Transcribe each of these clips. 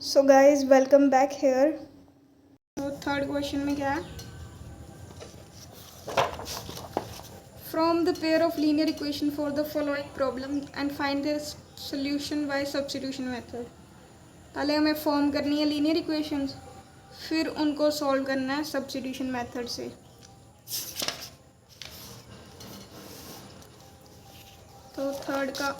So guys welcome back here. तो third question में क्या है, from the pair of linear equation for the following problem and find their solution by substitution method. पहले हमें form करनी है linear equations, फिर उनको सॉल्व करना है सब्स्टिट्यूशन मेथड से। तो थर्ड का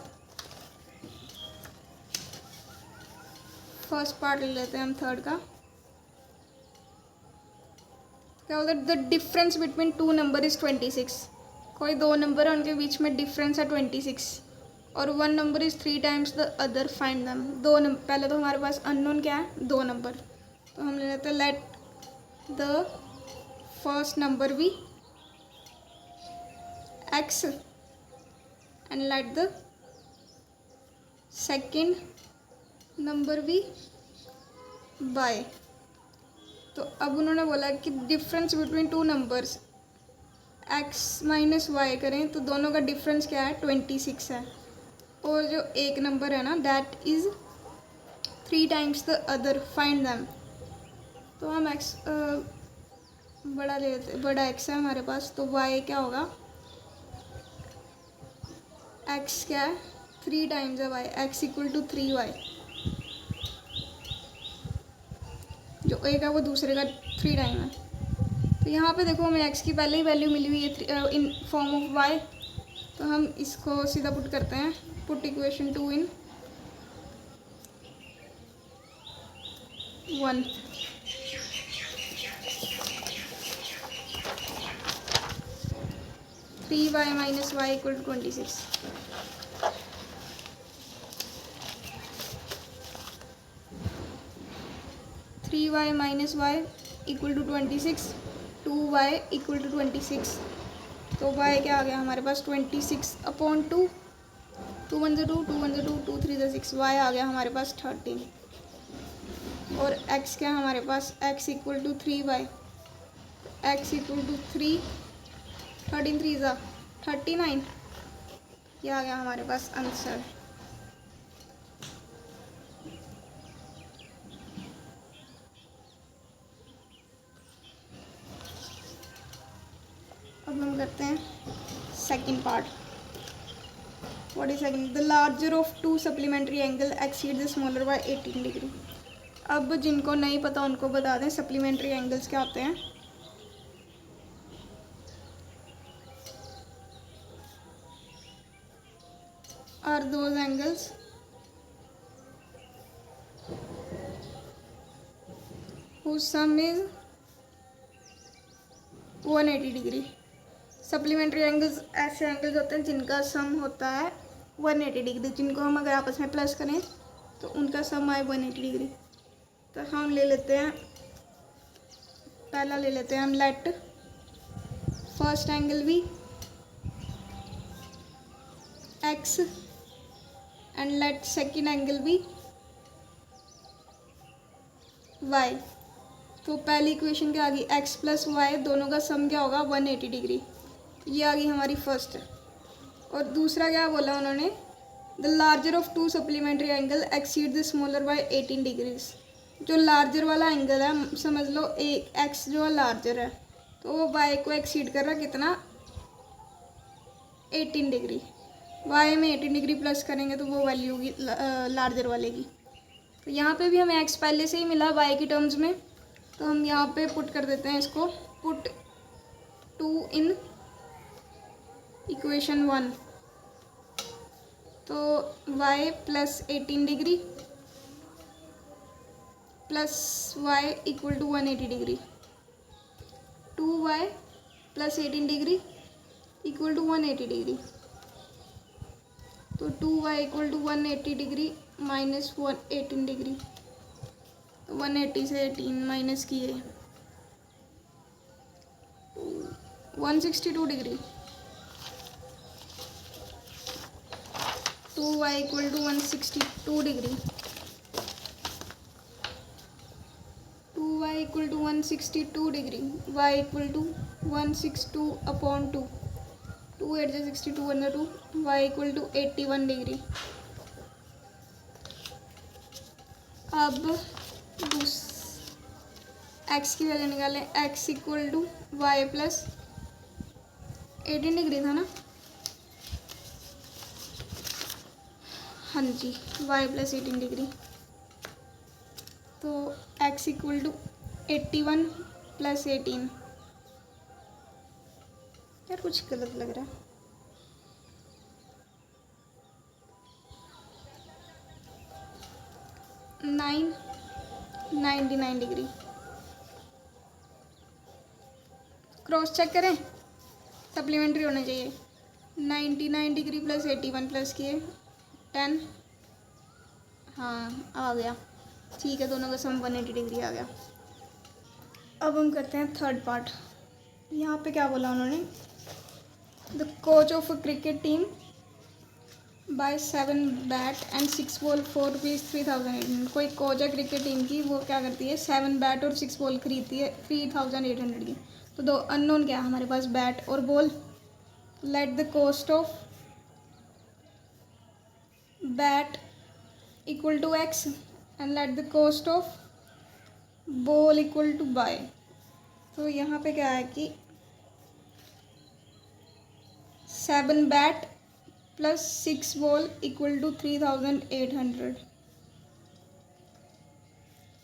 फर्स्ट पार्ट ले लेते हैं हम। थर्ड का क्या बोलते हैं, the difference between to number is 26। कोई दो नंबर है, उनके बीच में डिफरेंस है 26 और one number is 3 times the other, find them. दो नंबर, पहले तो हमारे पास अननोन क्या है, दो नंबर। तो हम ले लेते हैं let the first number be X and let the second number be Y. तो अब उन्होंने बोला कि difference between two numbers x minus Y करें तो दोनों का डिफरेंस क्या है, 26 है। और जो एक नंबर है ना, that is 3 times the other, find them. तो हम x बड़ा ले लेते, बड़ा x है हमारे पास, तो y क्या होगा, x क्या है, 3 टाइम्स है y, x equal to 3y। जो एक है वो दूसरे का 3 टाइम है। तो यहाँ पे देखो हमें x की पहले ही वैल्यू मिली हुई है इन फॉर्म ऑफ y। तो हम इसको सीधा पुट करते हैं, put equation 2 in 1। Three Y minus Y equal to 26। Three Y minus Y equal to 26, 2y equal to 26। तो y क्या आ गया हमारे पास, 26 अपॉन 2, 2 1 2, 2 1 2, 2 3 6, y आ गया हमारे पास 13। और x क्या है हमारे पास, x equal to 3y, x equal to 3, 13 3 ज़ा 39। ये आ गया हमारे पास आंसर। अब हम करते हैं second part. What is second, the larger of to supplementary angle exceed the smaller by 18 degree. अब जिनको नहीं पता उनको बता दें सप्लीमेंट्री एंगल्स क्या होते हैं। Are those angles whose sum is 180 degree. Supplementary angles ऐसे एंगल्स होते हैं जिनका सम होता है 180 डिग्री, जिनको हम अगर आपस में प्लस करें तो उनका सम आए 180 डिग्री। तो हम ले लेते हैं, पहला ले लेते हैं हम लेट फर्स्ट एंगल भी x and let second angle भी y। तो पहली इक्वेशन क्या आ गई, x प्लस वाई दोनों का सम क्या होगा, 180 डिग्री। ये आ गई हमारी फर्स्ट। और दूसरा क्या बोला उन्होंने, the larger of to supplementary angle exceed the smaller by 18 degrees. जो लार्जर वाला एंगल है, समझ लो एक x जो है लार्जर है, तो वो y को एक्सीड कर रहा है कितना, 18 डिग्री। y में 18 डिग्री प्लस करेंगे तो वो वैल्यू होगी लार्जर वाले की। तो यहाँ पे भी हमें x पहले से ही मिला y की टर्म्स में, तो हम यहाँ पे पुट कर देते हैं इसको, पुट 2 इन इक्वेशन 1। तो y plus 18 degree plus y equal to 180 degree, 2y plus 18 degree equal to 180 degree. तो 2y equal to 180 degree minus 18 degree. तो 180 से 18 माइनस किए 162 degree. 2y equal to 162 degree, 2y equal to 162 degree, y equal to 162 upon 2, 2 8 से 62 अंदर 2, y equal to 81 degree. अब X की value निकालें। X equal to Y plus 18 degree था ना, हाँ जी, y प्लस 18 डिग्री। तो x इक्वल टू 81 प्लस 18। यार कुछ गलत लग रहा है। 99 डिग्री। क्रॉस चेक करें, सप्लीमेंट्री होना चाहिए। 99 डिग्री प्लस 81 प्लस किए 10, हाँ आ गया, ठीक है, दोनों का सम 180 डिग्री आ गया। अब हम करते हैं थर्ड पार्ट। यहाँ पे क्या बोला उन्होंने, the coach of a cricket team buy 7 bat and 6 ball for ₹3,800। कोई कोच है क्रिकेट टीम की, वो क्या करती है 7 बैट और 6 बॉल खरीदती है 3,800 की। तो दो अननोन क्या है हमारे पास, बैट और ball. Let the cost of bat equal to X and let the cost of ball equal to Y. तो यहाँ पे क्या है कि 7 bat plus 6 ball equal to 3,800।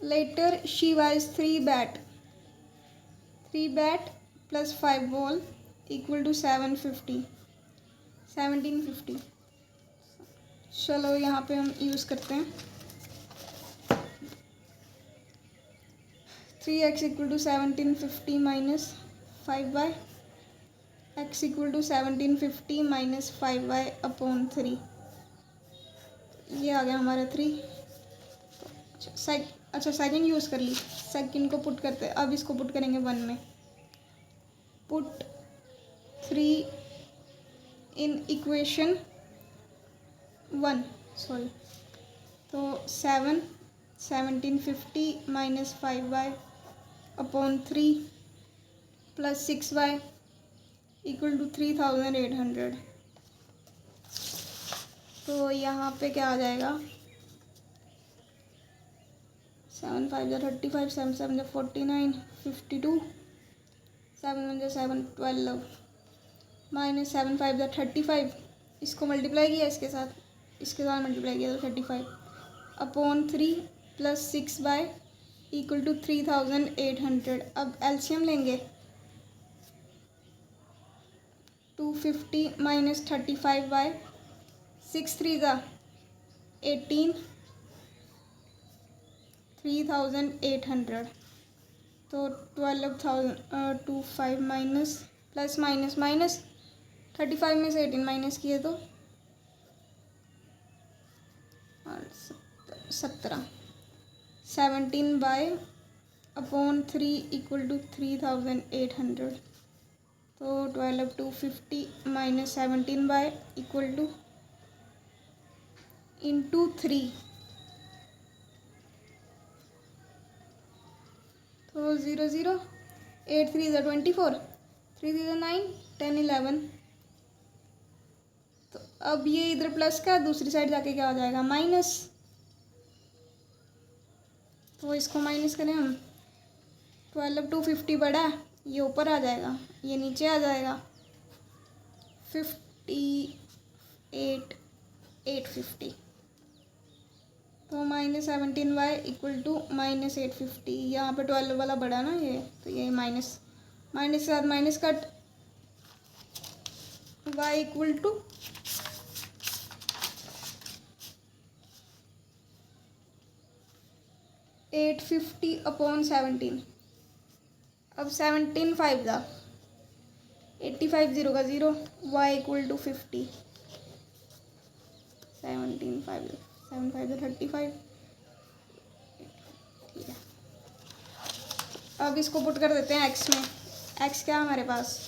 Later she buys 3 bat plus 5 ball equal to 1750। चलो यहाँ पे हम यूज़ करते हैं 3x equal to 1750 minus 5y, x equal to 1750 minus 5y upon 3। ये आ गया हमारा 3। अच्छा सेकंड यूज़ कर ली, सेकंड को पुट करते हैं। अब इसको पुट करेंगे 1 में। पुट 3 इन इक्वेशन 1, सॉरी, तो 1750 minus 5y upon 3 plus 6y equal to 3,800। तो यहाँ पे क्या आ जाएगा, 7 5 जा 35, 7 7 जा 49, 52, 7 1 जा 7 12 माइनस 7 5 जा 35। इसको मल्टीप्लाई किया इसके साथ मल्टीप्लाई किया तो 35 upon 3 plus 6y equal to 3,800। अब एलसीएम लेंगे, 250 माइनस 35y, 6 3 जा 18, 3,800। तो 12,025 माइनस प्लस माइनस माइनस 35 में से 18 माइनस किए तो 17 17 अपॉन 3 इक्वल टू 3,800। तो 12,250 माइनस 17 इक्वल टू इंटू 3, तो 0 0, 8 3 जा 24, 3 3 जा 9, 10 11। तो अब ये इधर प्लस का, दूसरी साइड जाके क्या हो जाएगा माइनस। तो इसको माइनस करें हम, 12,250 बड़ा है, ये ऊपर आ जाएगा, ये नीचे आ जाएगा, 58,850। तो minus 17y equal to minus 850। यहाँ पे 12 वाला बड़ा ना ये, तो ये माइनस के साथ minus cut, y equal to 850 upon 17। अब 17 5 जा 85, 0 का 0, y इक्वल टू 50। 17 5 7 5 35, ठीक है। अब इसको पुट कर देते हैं x में। x क्या है हमारे पास,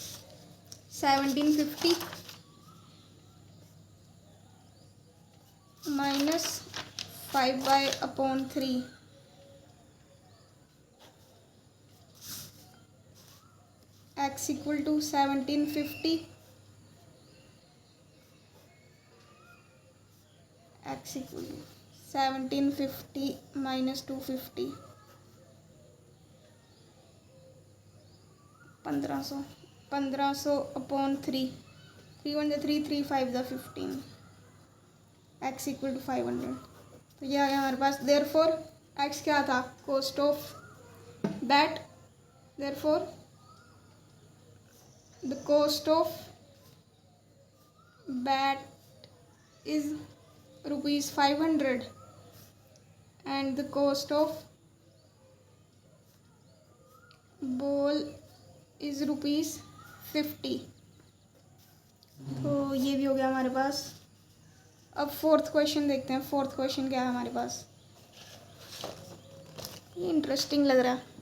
1750 minus 5y upon 3 x equal to 1750 x equal to 1750 minus 250, 1500, 1500 upon 3, 3 1 जा 3, 3 5 जा 15, x इक्वल टू 500। तो ये आ गया हमारे पास। देयरफॉर x क्या था, cost of bat, therefore the cost of bat is ₹500 and the cost of ball is ₹50। तो ये भी हो गया हमारे पास। अब फोर्थ क्वेश्चन देखते हैं। फोर्थ क्वेश्चन क्या है हमारे पास, ये इंटरेस्टिंग लग रहा है।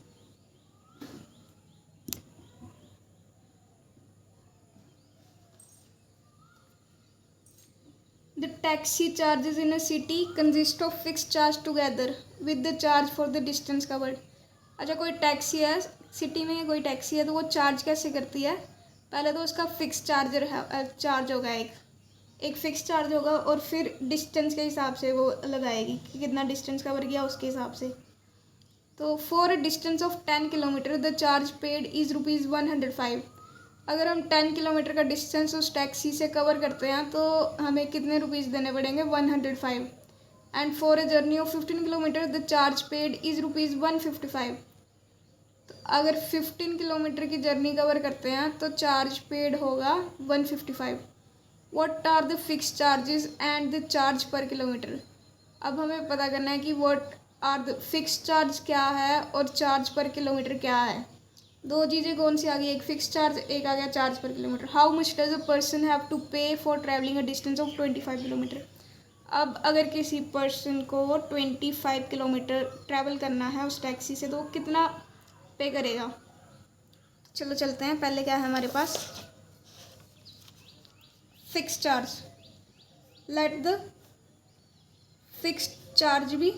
The taxi charges in a city consist of fixed charge together with the charge for the distance covered। अच्छा, कोई टैक्सी है सिटी में, कोई टैक्सी है तो वो चार्ज कैसे करती है, पहले तो उसका फिक्स चार्ज होगा, एक फिक्स चार्ज होगा और फिर डिस्टेंस के हिसाब से वो लगाएगी कि कितना डिस्टेंस कवर किया उसके हिसाब से। तो for a distance of 10 kilometre the charge paid is ₹105। अगर हम 10 किलोमीटर का डिस्टेंस उस टैक्सी से कवर करते हैं तो हमें कितने रुपीज़ देने पड़ेंगे, 105। And for a journey of 15 kilometre the charge paid is ₹155। तो अगर 15 किलोमीटर की जर्नी कवर करते हैं तो चार्ज पेड होगा 155। What are the fix charges and the charge पर किलोमीटर। अब हमें पता करना है कि what are the fix charge क्या है और चार्ज पर किलोमीटर क्या है। दो चीज़ें कौन सी आ गई, एक फिक्स चार्ज, एक आ गया चार्ज पर kilometre. How much does a person have to pay for travelling a distance of 25 kilometre. अब अगर किसी पर्सन को 25 किलोमीटर ट्रैवल करना है उस टैक्सी से तो वो कितना पे करेगा। चलो चलते हैं। पहले क्या है हमारे पास, fix charge. Let the fix charge भी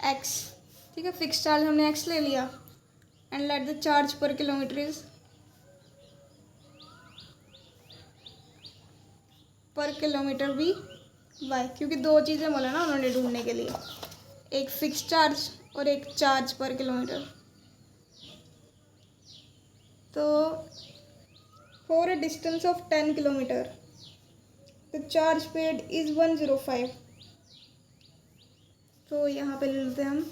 x, ठीक है, फिक्स चार्ज हमने x ले लिया। एंड लेट द चार्ज पर किलोमीटर इज पर किलोमीटर भी y, क्योंकि दो चीज़ें बोला ना उन्होंने ढूंढने के लिए, एक फिक्स चार्ज और एक चार्ज पर किलोमीटर। तो for a distance of 10 kilometre the charge paid is 105। तो यहाँ पे ले लेते हैं हम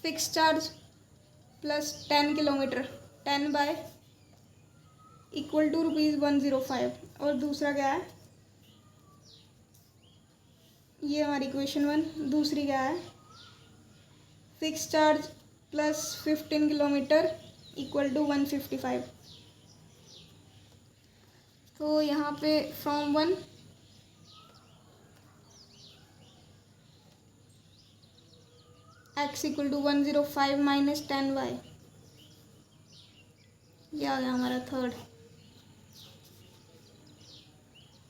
fix charge plus 10 kilometre, 10 Y equal to ₹105। और दूसरा क्या है, ये हमारी इक्वेशन 1। दूसरी क्या है, fix charge plus 15 kilometre equal to 155। तो यहाँ पे from 1 x equal to 105 minus 10y, ये आ गया हमारा third.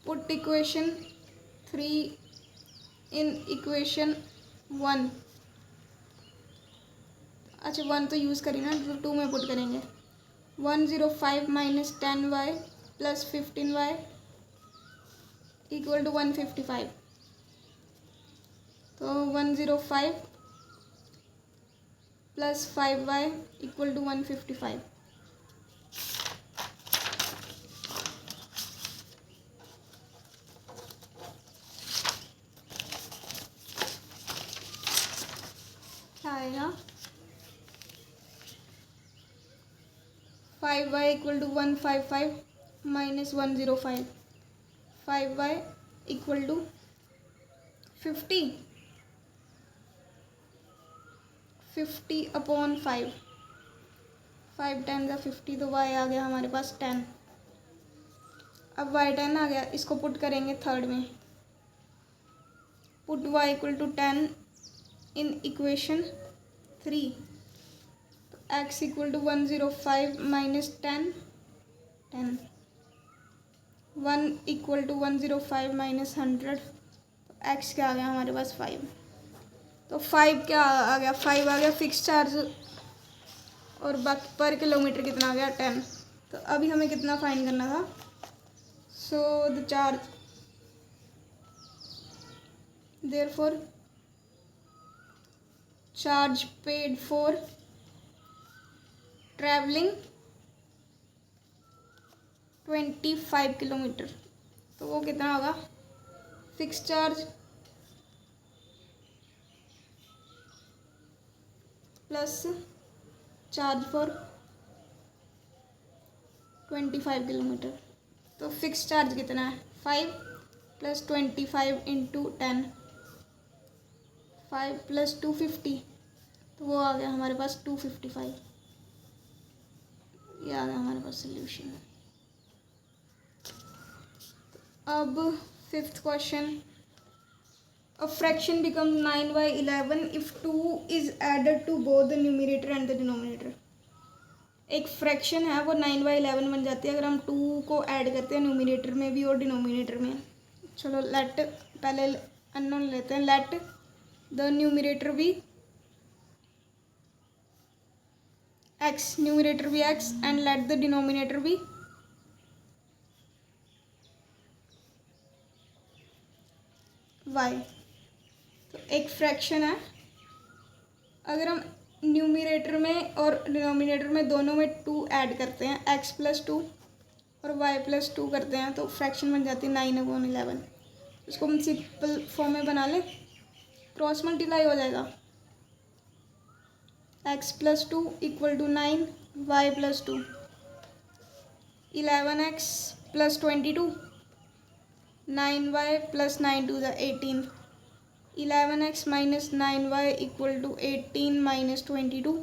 Put equation 3 in equation 1। अच्छा 1 तो यूज़ करी ना, तो 2 में पुट करेंगे। 105 minus 10y plus 15y equal to 155। तो 105 प्लस 5y इक्वल टू 155। क्या आएगा, 5y equal to 155 minus 105, 5y equal to 50 upon 5, 5 10 का 50, तो y आ गया हमारे पास 10। अब y 10 आ गया, इसको पुट करेंगे थर्ड में। Put y equal to 10 in equation 3। तो x equal to 105 minus 10, 10, 1 equal to 105 minus 100। तो x क्या आ गया हमारे पास 5। तो 5 क्या आ गया, 5 आ गया फिक्स चार्ज और बाकी पर किलोमीटर कितना आ गया 10। तो अभी हमें कितना फाइंड करना था। So the charge therefore charge paid for travelling 25 kilometre, तो वो कितना होगा, fix charge plus charge for 25 kilometre. तो फिक्स चार्ज कितना है, 5 + 25 × 10, 5 + 250, तो वो आ गया हमारे पास 255। ये आ गया हमारे पास सोल्यूशन। अब 5th question, a fraction become 9/11 if 2 is added to both the numerator and the denominator. एक फ्रैक्शन है वो 9/11 बन जाती है अगर हम 2 को ऐड करते हैं न्यूमरेटर में भी और डिनोमिनेटर में। चलो लेट पहले अननोन लेते हैं, लेट द न्यूमरेटर भी x, न्यूमरेटर भी x and let the denominator भी y। तो एक फ्रैक्शन है, अगर हम न्यूमरेटर में और डिनोमिनेटर में दोनों में 2 ऐड करते हैं, x + 2 और y + 2 करते हैं, तो फ्रैक्शन बन जाती है 9/11। इसको हम सिंपल फॉर्म में बना लें, क्रॉस मल्टीप्लाई हो जाएगा, x + 2 = 9, y + 2, 11x + 22, 9y + 9 2 = 18, 11x - 9y = 18 - 22,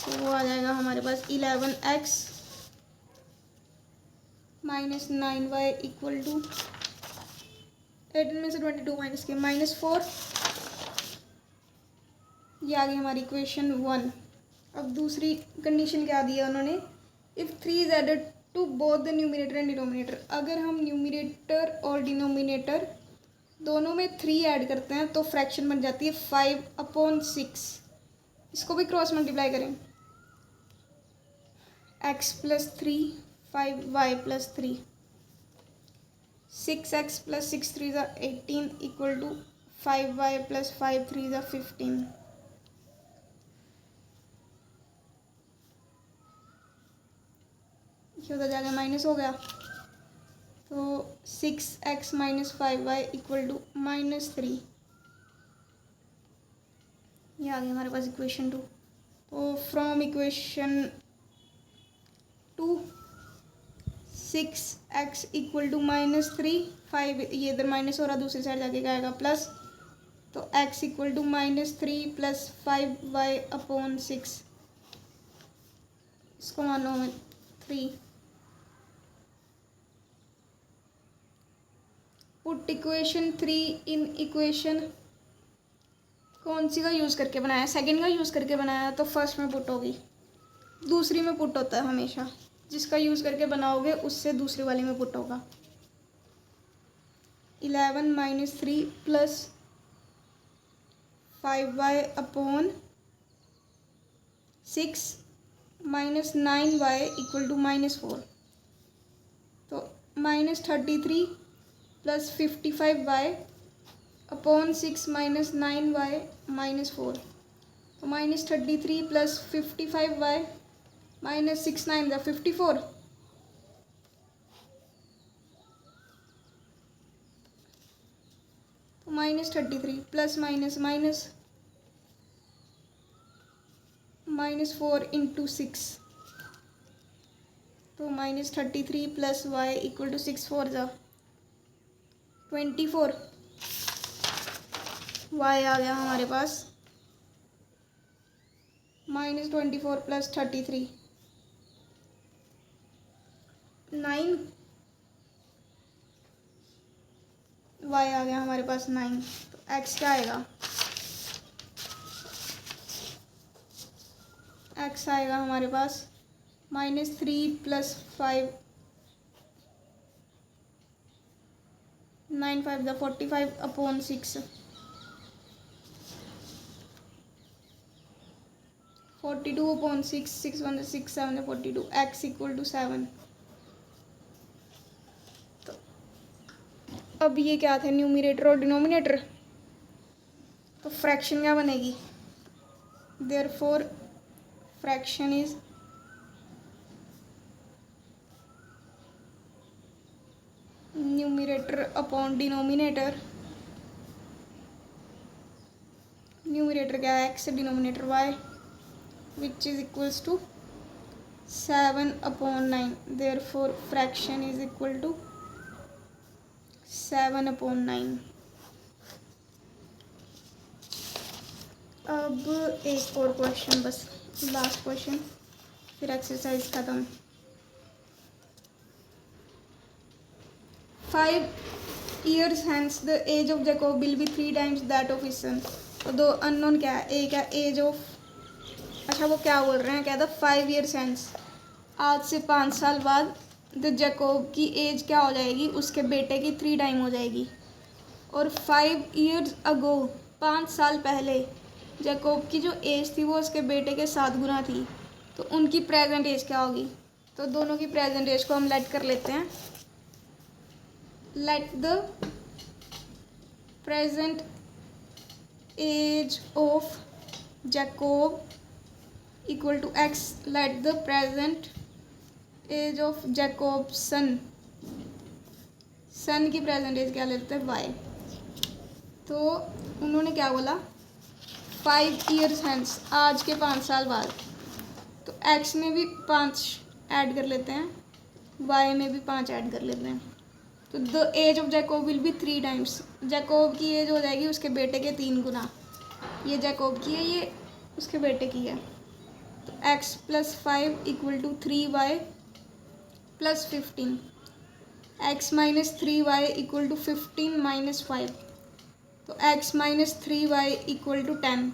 तो वो आ जाएगा हमारे पास 11x - 9y = 18 में से 22 माइनस के -4। ये आ गई हमारी इक्वेशन 1। अब दूसरी कंडीशन क्या दी है उन्होंने, if 3 is added to both the numerator and denominator. अगर हम न्यूमरेटर और डिनोमिनेटर दोनों में 3 ऐड करते हैं तो फ्रैक्शन बन जाती है 5/6। इसको भी क्रॉस मल्टीप्लाई करें, x + 3 5y + 3, 6x + 6 3 = 18 = 5y + 5 3 = 15। ये उधर जाके माइनस हो गया, तो 6x - 5y = -3। ये आ गई हमारे पास इक्वेशन 2। तो फ्रॉम इक्वेशन 2 6x = -3, 5 ये इधर माइनस हो रहा, दूसरी साइड जाके आएगा प्लस, तो x = -3 + 5y/6, इसको मानो हमें 3। पुट इक्वेशन 3 इन इक्वेशन, कौन सी का यूज़ करके बनाया, सेकंड का यूज़ करके बनाया, तो फर्स्ट में पुट होगी, दूसरी में पुट होता है हमेशा, जिसका यूज़ करके बनाओगे उससे दूसरी वाली में पुट होगा। 11 - 3 + 5y/6 - 9y = -4, तो -33 + 55y/6 - 9y -4, तो -33 + 55y - 6 9 = 54, तो -33 प्लस माइनस माइनस -4 × 6, तो -33 + y = 6 4 = 24, y आ गया हमारे पास -24 + 33 9, y आ गया हमारे पास 9, तो x क्या आएगा, x आएगा हमारे पास -3 + 5 9 5 = 45/6, 42/6, 6 1 6, 7 42, x इक्वल टू 7। तो अब ये क्या थे, न्यूमरेटर और डिनोमिनेटर, तो फ्रैक्शन क्या बनेगी, therefore fraction is numerator upon denominator. Numerator क्या है x, denominator y, which is equals to 7/9, therefore fraction is equal to 7/9। अब एक और क्वेश्चन, बस लास्ट क्वेश्चन, फिर एक्सरसाइज खत्म। 5 years hence the age of Jacob will be 3 times that of his son। तो दो अननोन क्या है, एक है एज ऑफ, अच्छा वो क्या बोल रहे हैं, क्या था 5 years hence, आज से 5 साल बाद द जैकोब की एज क्या हो जाएगी, उसके बेटे की 3 टाइम हो जाएगी। और 5 years ago, 5 साल पहले जैकोब की जो एज थी वो उसके बेटे के 7 गुना थी, तो उनकी प्रेजेंट एज क्या होगी। तो दोनों की प्रेजेंट एज को हम लेट कर लेते हैं। Let the present age of Jacob equal to x, let the present age of Jacob son, son की प्रेजेंट एज क्या लेते हैं, वाई। तो उन्होंने क्या बोला, 5 years hence, आज के 5 साल बाद, तो x में भी 5 ऐड कर लेते हैं, y में भी 5 ऐड कर लेते हैं। तो the age of Jacob will be 3 times, Jacob की एज हो जाएगी उसके बेटे के 3 गुना। ये जैकोब की है, ये उसके बेटे की है। तो x + 5 equal to 3y + 15, x - 3y equal to 15 - 5, तो x - 3y इक्वल टू 10।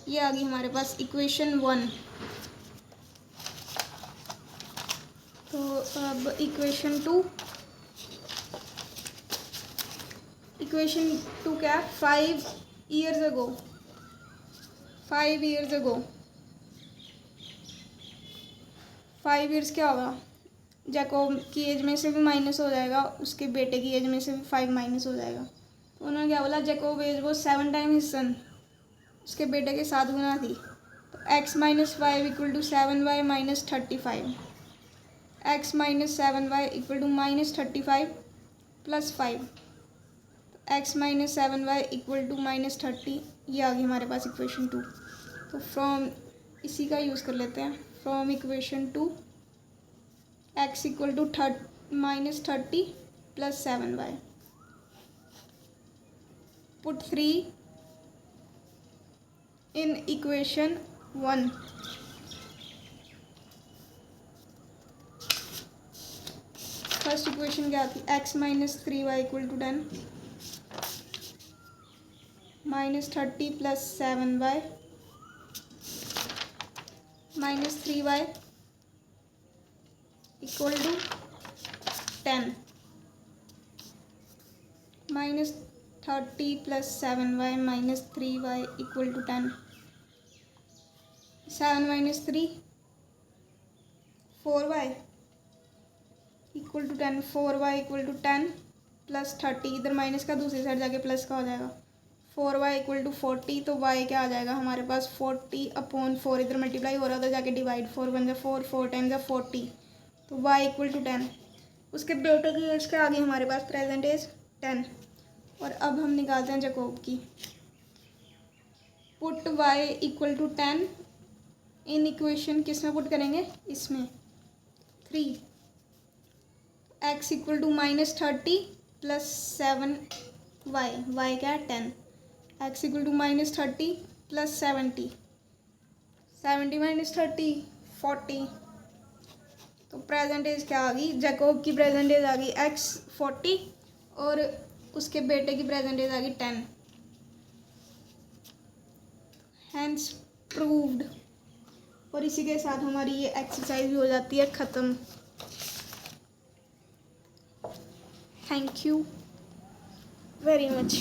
ये आ गई हमारे पास इक्वेशन 1। तो अब इक्वेशन 2, इक्वेशन 2 क्या है, 5 years ago, 5 years ago, 5 years क्या होगा, जैकोब की एज में से भी माइनस हो जाएगा, उसके बेटे की एज में से भी 5 माइनस हो जाएगा। तो उन्होंने क्या बोला, जैकोब एज वो 7 टाइम हिज सन, उसके बेटे के 7 गुना थी। तो x - 5 equal to 7y - 35, x - 7y equal to -35 + 5, x - 7y equal to -30। ये आ गई हमारे पास इक्वेशन 2। तो फ्रॉम इसी का यूज़ कर लेते हैं, from equation 2 x equal to -30 + 7y, put 3 in equation 1। First equation क्या थी, x - 3y equal to 10, -30 + 7y - 3y equal to 10, -30 + 7y - 3y equal to 10, 7 - 3 4y equal to 10, 4y equal to 10 + 30, इधर minus का दूसरी side जाके plus का हो जाएगा, 4y equal to 40। तो y क्या आ जाएगा हमारे पास, 40/4, इधर मल्टीप्लाई हो रहा था जाके डिवाइड, 4 × 4, 4 × 40, तो y इक्वल टू 10। उसके बेटे की एज क्या आ गई हमारे पास, प्रेजेंट एज 10। और अब हम निकालते हैं जैकोब की, put y equal to 10 in equation, किस में पुट करेंगे, इसमें 3, x equal to -30 + 7y, y क्या है 10, x इक्वल टू -30 + 70, 70 - 30 40। तो प्रेजेंट एज क्या आ गई, जैकोब की प्रेजेंट एज आ गई x 40 और उसके बेटे की प्रेजेंट एज आ गई 10, हैंस प्रूव्ड। और इसी के साथ हमारी ये एक्सरसाइज भी हो जाती है ख़त्म। Thank you very much.